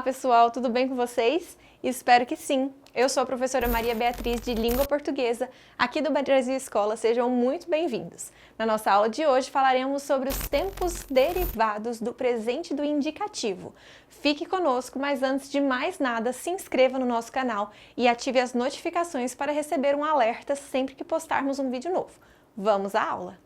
Olá pessoal, tudo bem com vocês? Espero que sim. Eu sou a professora Maria Beatriz de Língua Portuguesa, aqui do Brasil Escola. Sejam muito bem-vindos. Na nossa aula de hoje falaremos sobre os tempos derivados do presente do indicativo. Fique conosco, mas antes de mais nada, se inscreva no nosso canal e ative as notificações para receber um alerta sempre que postarmos um vídeo novo. Vamos à aula!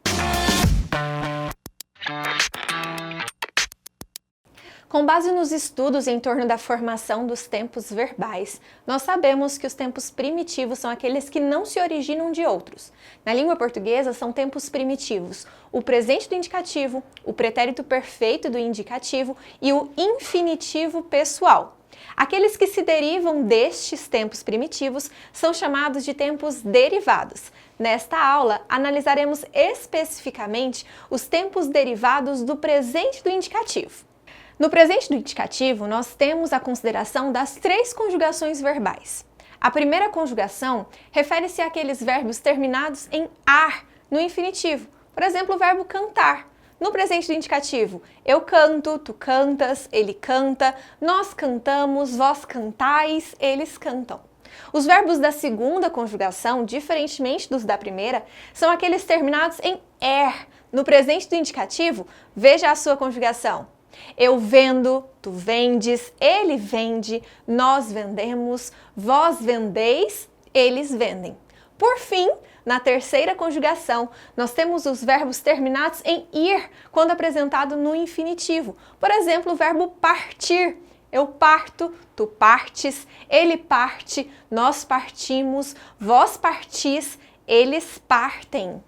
Com base nos estudos em torno da formação dos tempos verbais, nós sabemos que os tempos primitivos são aqueles que não se originam de outros. Na língua portuguesa, são tempos primitivos o presente do indicativo, o pretérito perfeito do indicativo e o infinitivo pessoal. Aqueles que se derivam destes tempos primitivos são chamados de tempos derivados. Nesta aula, analisaremos especificamente os tempos derivados do presente do indicativo. No presente do indicativo, nós temos a consideração das três conjugações verbais. A primeira conjugação refere-se àqueles verbos terminados em ar no infinitivo. Por exemplo, o verbo cantar. No presente do indicativo, eu canto, tu cantas, ele canta, nós cantamos, vós cantais, eles cantam. Os verbos da segunda conjugação, diferentemente dos da primeira, são aqueles terminados em er. No presente do indicativo, veja a sua conjugação. Eu vendo, tu vendes, ele vende, nós vendemos, vós vendeis, eles vendem. Por fim, na terceira conjugação, nós temos os verbos terminados em ir, quando apresentado no infinitivo. Por exemplo, o verbo partir. Eu parto, tu partes, ele parte, nós partimos, vós partis, eles partem.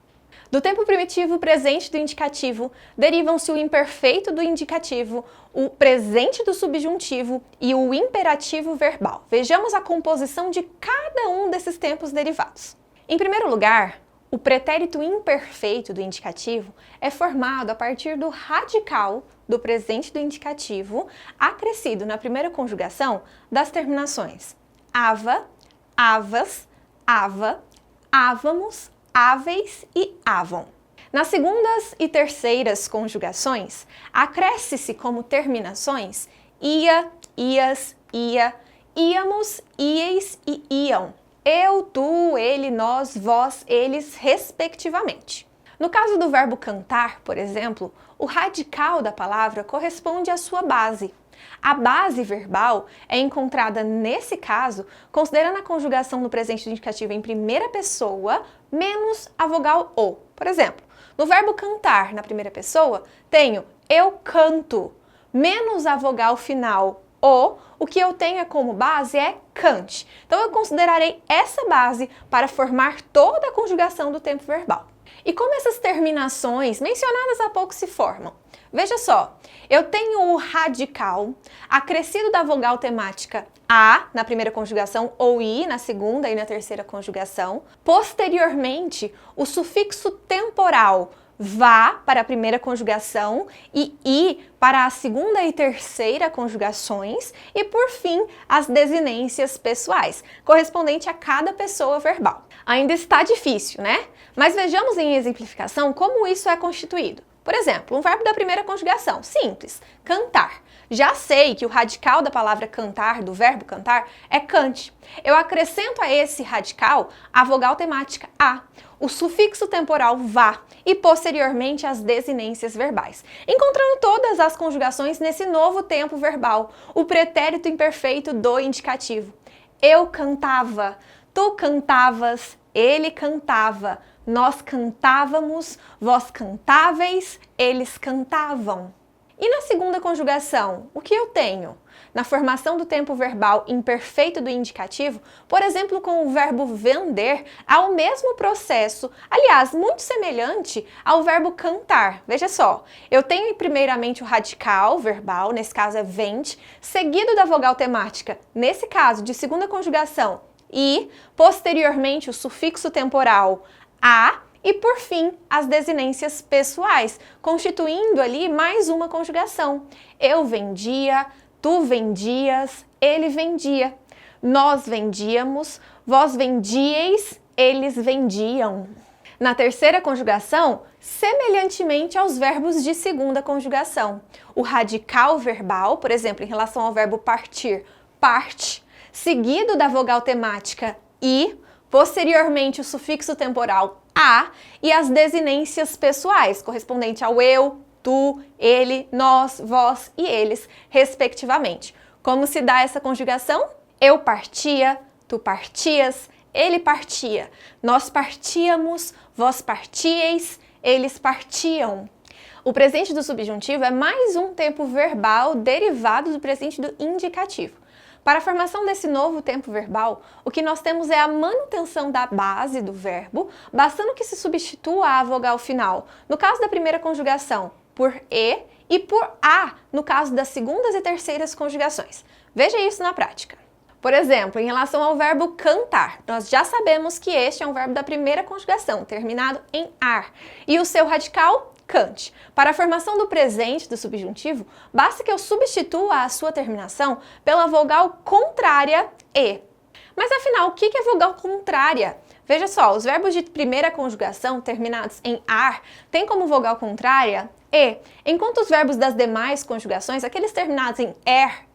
Do tempo primitivo presente do indicativo, derivam-se o imperfeito do indicativo, o presente do subjuntivo e o imperativo verbal. Vejamos a composição de cada um desses tempos derivados. Em primeiro lugar, o pretérito imperfeito do indicativo é formado a partir do radical do presente do indicativo, acrescido na primeira conjugação das terminações ava, avas, ava, ávamos, áveis e avam. Nas segundas e terceiras conjugações, acresce-se como terminações ia, ias, ia, íamos, íeis e iam. Eu, tu, ele, nós, vós, eles, respectivamente. No caso do verbo cantar, por exemplo, o radical da palavra corresponde à sua base. A base verbal é encontrada, nesse caso, considerando a conjugação no presente do indicativo em primeira pessoa, menos a vogal o. Por exemplo, no verbo cantar, na primeira pessoa, tenho eu canto, menos a vogal final o que eu tenho como base é cante. Então, eu considerarei essa base para formar toda a conjugação do tempo verbal. E como essas terminações mencionadas há pouco se formam? Veja só, eu tenho o radical acrescido da vogal temática a na primeira conjugação ou i na segunda e na terceira conjugação. Posteriormente, o sufixo temporal vá para a primeira conjugação e i para a segunda e terceira conjugações e, por fim, as desinências pessoais, correspondente a cada pessoa verbal. Ainda está difícil, né? Mas vejamos em exemplificação como isso é constituído. Por exemplo, um verbo da primeira conjugação, simples, cantar. Já sei que o radical da palavra cantar, do verbo cantar, é cante. Eu acrescento a esse radical a vogal temática a, o sufixo temporal vá e, posteriormente, as desinências verbais, encontrando todas as conjugações nesse novo tempo verbal, o pretérito imperfeito do indicativo. Eu cantava, tu cantavas, ele cantava, nós cantávamos, vós cantáveis, eles cantavam. E na segunda conjugação, o que eu tenho? Na formação do tempo verbal imperfeito do indicativo, por exemplo, com o verbo vender, há o mesmo processo, aliás, muito semelhante ao verbo cantar. Veja só, eu tenho primeiramente o radical verbal, nesse caso é vende, seguido da vogal temática, nesse caso de segunda conjugação, e, posteriormente, o sufixo temporal a, e, por fim, as desinências pessoais, constituindo ali mais uma conjugação. Eu vendia, tu vendias, ele vendia. Nós vendíamos, vós vendieis, eles vendiam. Na terceira conjugação, semelhantemente aos verbos de segunda conjugação. O radical verbal, por exemplo, em relação ao verbo partir, parte, seguido da vogal temática i, posteriormente o sufixo temporal a e as desinências pessoais, correspondente ao eu, tu, ele, nós, vós e eles, respectivamente. Como se dá essa conjugação? Eu partia, tu partias, ele partia, nós partíamos, vós partíeis, eles partiam. O presente do subjuntivo é mais um tempo verbal derivado do presente do indicativo. Para a formação desse novo tempo verbal, o que nós temos é a manutenção da base do verbo, bastando que se substitua a vogal final, no caso da primeira conjugação, por e por a, no caso das segundas e terceiras conjugações. Veja isso na prática. Por exemplo, em relação ao verbo cantar, nós já sabemos que este é um verbo da primeira conjugação, terminado em ar, e o seu radical, cante. Para a formação do presente do subjuntivo, basta que eu substitua a sua terminação pela vogal contrária e. Mas afinal, o que é vogal contrária? Veja só, os verbos de primeira conjugação, terminados em ar, têm como vogal contrária e, enquanto os verbos das demais conjugações, aqueles terminados em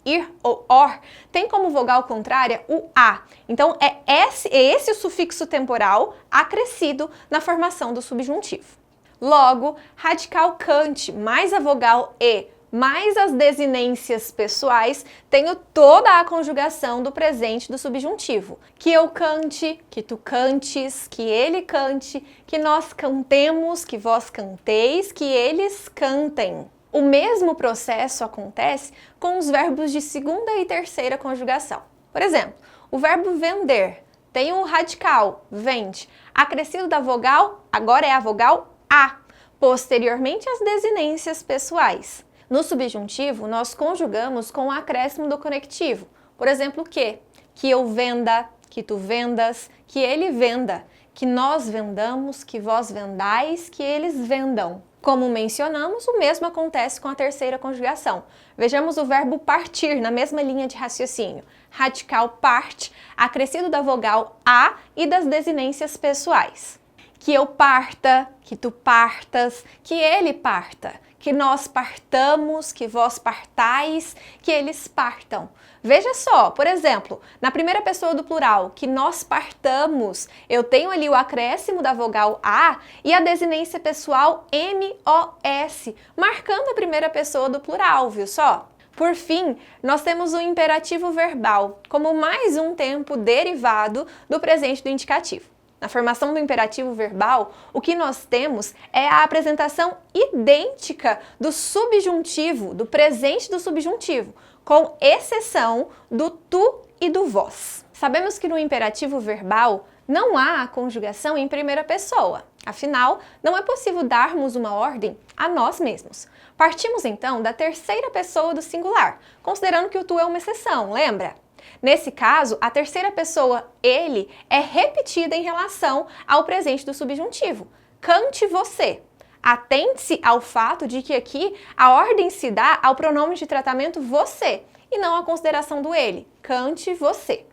ir ou or, têm como vogal contrária o a. Então, é esse o sufixo temporal acrescido na formação do subjuntivo. Logo, radical cante mais a vogal e mais as desinências pessoais, tenho toda a conjugação do presente do subjuntivo. Que eu cante, que tu cantes, que ele cante, que nós cantemos, que vós canteis, que eles cantem. O mesmo processo acontece com os verbos de segunda e terceira conjugação. Por exemplo, o verbo vender tem o radical, vende, acrescido da vogal, agora é a vogal a, posteriormente as desinências pessoais. No subjuntivo, nós conjugamos com o acréscimo do conectivo. Por exemplo, que eu venda, que tu vendas, que ele venda, que nós vendamos, que vós vendais, que eles vendam. Como mencionamos, o mesmo acontece com a terceira conjugação. Vejamos o verbo partir na mesma linha de raciocínio. Radical parte, acrescido da vogal a e das desinências pessoais. Que eu parta, que tu partas, que ele parta, que nós partamos, que vós partais, que eles partam. Veja só, por exemplo, na primeira pessoa do plural, que nós partamos, eu tenho ali o acréscimo da vogal a e a desinência pessoal MOS, marcando a primeira pessoa do plural, viu só? Por fim, nós temos o imperativo verbal, como mais um tempo derivado do presente do indicativo. Na formação do imperativo verbal, o que nós temos é a apresentação idêntica do subjuntivo, do presente do subjuntivo, com exceção do tu e do vós. Sabemos que no imperativo verbal não há a conjugação em primeira pessoa, afinal, não é possível darmos uma ordem a nós mesmos. Partimos então da terceira pessoa do singular, considerando que o tu é uma exceção, lembra? Nesse caso, a terceira pessoa, ele, é repetida em relação ao presente do subjuntivo. Cante você. Atente-se ao fato de que aqui a ordem se dá ao pronome de tratamento você e não à consideração do ele. Cante você.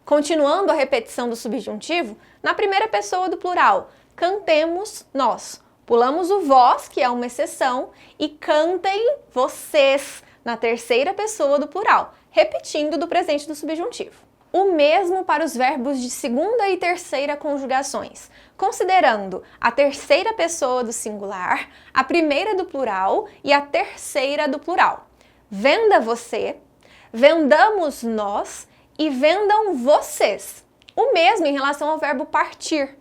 Continuando a repetição do subjuntivo, na primeira pessoa do plural, cantemos nós. Pulamos o vós, que é uma exceção, e cantem vocês na terceira pessoa do plural, repetindo do presente do subjuntivo. O mesmo para os verbos de segunda e terceira conjugações, considerando a terceira pessoa do singular, a primeira do plural e a terceira do plural. Venda você, vendamos nós e vendam vocês. O mesmo em relação ao verbo partir.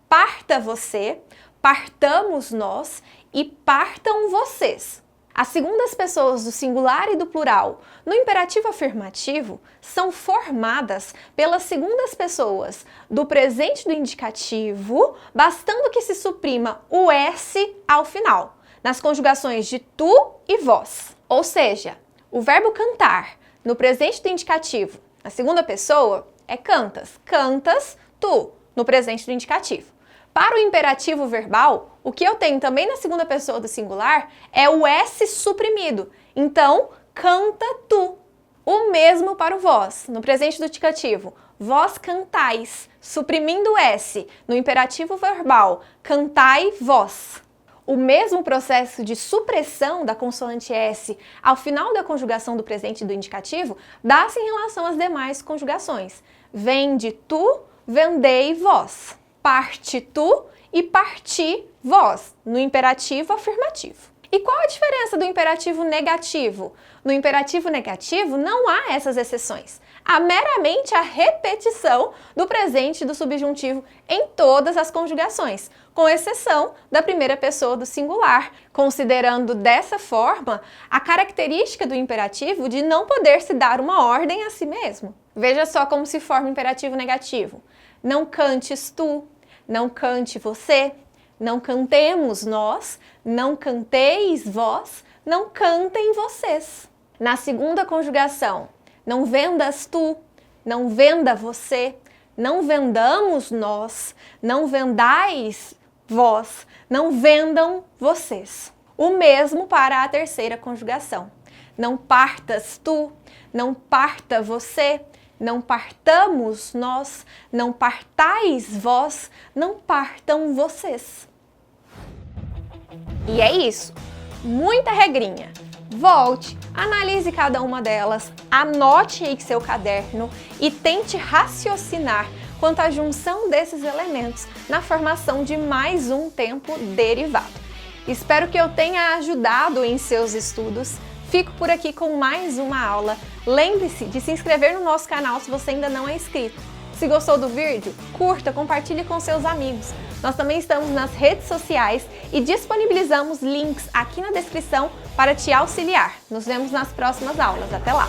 Parta você, partamos nós e partam vocês. As segundas pessoas do singular e do plural, no imperativo afirmativo, são formadas pelas segundas pessoas do presente do indicativo, bastando que se suprima o S ao final, nas conjugações de tu e vós. Ou seja, o verbo cantar, no presente do indicativo, na segunda pessoa, é cantas. Cantas, tu, no presente do indicativo. Para o imperativo verbal, o que eu tenho também na segunda pessoa do singular é o S suprimido. Então, canta tu. O mesmo para o vós, no presente do indicativo. vós cantais, suprimindo o S no imperativo verbal, cantai vós. O mesmo processo de supressão da consoante S ao final da conjugação do presente e do indicativo dá-se em relação às demais conjugações. Vende tu, vendei vós. Parte tu e parti vós, no imperativo afirmativo. E qual a diferença do imperativo negativo? No imperativo negativo não há essas exceções. Há meramente a repetição do presente e do subjuntivo em todas as conjugações, com exceção da primeira pessoa do singular, considerando dessa forma a característica do imperativo de não poder se dar uma ordem a si mesmo. Veja só como se forma o imperativo negativo. Não cantes tu, não cante você, não cantemos nós, não canteis vós, não cantem vocês. Na segunda conjugação, não vendas tu, não venda você, não vendamos nós, não vendais vós, não vendam vocês. O mesmo para a terceira conjugação. Não partas tu, não parta você, não partamos nós, não partais vós, não partam vocês. E é isso. Muita regrinha. Volte, analise cada uma delas, anote em seu caderno e tente raciocinar quanto à junção desses elementos na formação de mais um tempo derivado. Espero que eu tenha ajudado em seus estudos. Fico por aqui com mais uma aula. Lembre-se de se inscrever no nosso canal se você ainda não é inscrito. Se gostou do vídeo, curta, compartilhe com seus amigos. Nós também estamos nas redes sociais e disponibilizamos links aqui na descrição para te auxiliar. Nos vemos nas próximas aulas. Até lá!